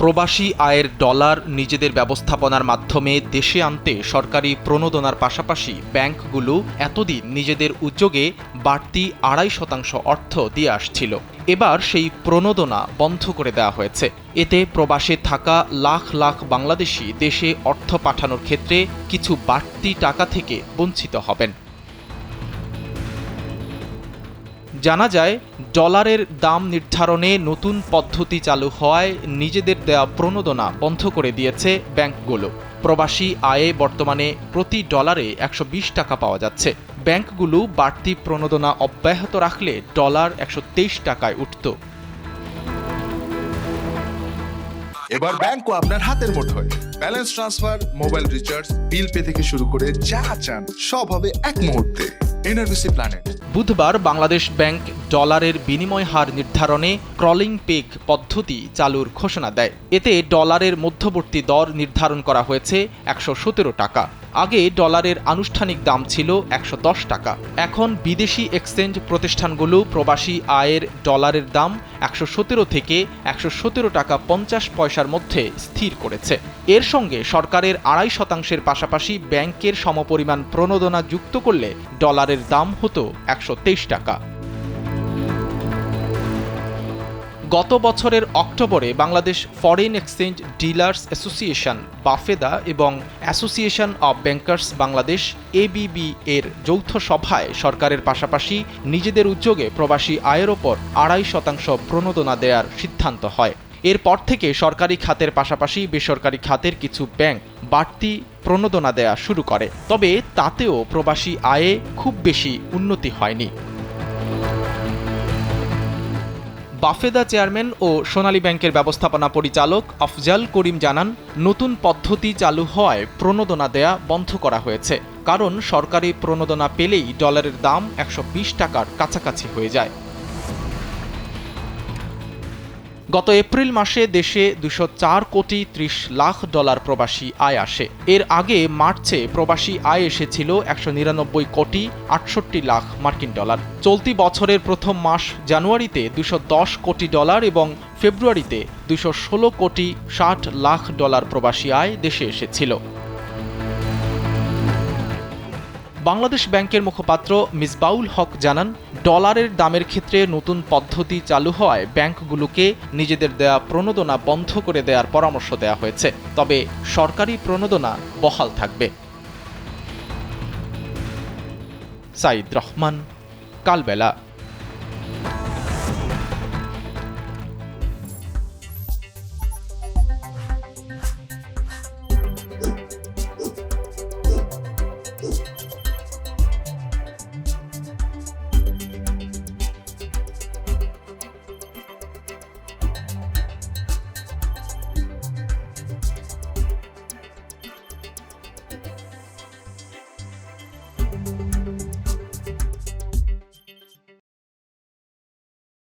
প্রবাসী আয়ের ডলার নিজেদের ব্যবস্থাপনার মাধ্যমে দেশে আনতে সরকারি প্রণোদনার পাশাপাশি ব্যাংকগুলো এতদিন নিজেদের উদ্যোগে বাড়তি ২.৫% অর্থ দিয়ে আসছিল। এবার সেই প্রণোদনা বন্ধ করে দেওয়া হয়েছে। এতে প্রবাসে থাকা লাখ লাখ বাংলাদেশি দেশে অর্থ পাঠানোর ক্ষেত্রে কিছু বাড়তি টাকা থেকে বঞ্চিত হবেন। জানা যায়, ডলারের দাম নির্ধারণে নতুন পদ্ধতি চালু হওয়ায় নিজেদের দেয়া প্রণোদনা বন্ধ করে দিয়েছে ব্যাংকগুলো। প্রবাসী আয়ে বর্তমানে প্রতি ডলারে ১২০ টাকা পাওয়া যাচ্ছে। ব্যাংকগুলো বাড়তি প্রণোদনা অব্যাহত রাখলে ডলার ১২৩ টাকায় উঠত। এবার ব্যাংকও আপনার হাতের মুঠোয়। Balance transfer, mobile recharge, bill pay থেকে শুরু করে যা চান সব হবে এক মুহূর্তে। NRBC planet. বুধবার বাংলাদেশ ব্যাংক ডলারের বিনিময় হার নির্ধারণে ক্রলিং পেগ পদ্ধতি চালুর ঘোষণা দেয়। এতে ডলারের মধ্যবর্তী দর নির্ধারণ করা হয়েছে ১১৭ টাকা। আগে ডলারের আনুষ্ঠানিক দাম ছিল ১১০ টাকা। এখন বিদেশি এক্সচেঞ্জ প্রতিষ্ঠানগুলো প্রবাসী আয়ের ডলারের দাম ১১৭ থেকে ১১৭ টাকা ৫০ পয়সার মধ্যে স্থির করেছে। এর সঙ্গে সরকারের ২.৫%-এর পাশাপাশি ব্যাংকের সমপরিমাণ প্রণোদনা যুক্ত করলে ডলারের দাম হতো ১২৩ টাকা। গত বছরের অক্টোবরে Bangladesh foreign exchange dealers association BAFEDA এবং association of bankers Bangladesh ABB এর যৌথ সভায় সরকারের পাশাপাশি নিজেদের উদ্যোগে প্রবাসী আয়ের ওপর ২.৫% প্রণোদনা দেওয়ার সিদ্ধান্ত হয়। এরপর থেকে সরকারি খাতের পাশাপাশি বেসরকারি খাতের কিছু ব্যাংক বাড়তি প্রণোদনা দেয়া শুরু করে। তবে তাতেও প্রবাসী আয়ে খুব বেশি উন্নতি হয়নি। বাফেদা চেয়ারম্যান ও সোনালী ব্যাংকের ব্যবস্থাপনা পরিচালক আফজাল করিম জানান, নতুন পদ্ধতি চালু হওয়ায় প্রণোদনা দেয়া বন্ধ করা হয়েছে। কারণ সরকারি প্রণোদনা পেলেই ডলারের দাম ১২০ টাকার কাছাকাছি হয়ে যায়। গত এপ্রিল মাসে দেশে ২০৪ কোটি ৩০ লাখ ডলার প্রবাসী আয় আসে। এর আগে মার্চে প্রবাসী আয় এসেছিল ১৯৯ কোটি ৬৮ লাখ মার্কিন ডলার। চলতি বছরের প্রথম মাস জানুয়ারিতে ২১০ কোটি ডলার এবং ফেব্রুয়ারিতে ২১৬ কোটি ৬০ লাখ ডলার প্রবাসী আয় দেশে এসেছিল। বাংলাদেশ ব্যাংকের মুখপাত্র মিসবাউল হক জানান, ডলারের দামের ক্ষেত্রে নতুন পদ্ধতি চালু হওয়ায় ব্যাংকগুলোকে নিজেদের দেয়া প্রণোদনা বন্ধ করে দেওয়ার পরামর্শ দেওয়া হয়েছে। তবে সরকারি প্রণোদনা বহাল থাকবে। সাইদ রহমান, কালবেলা।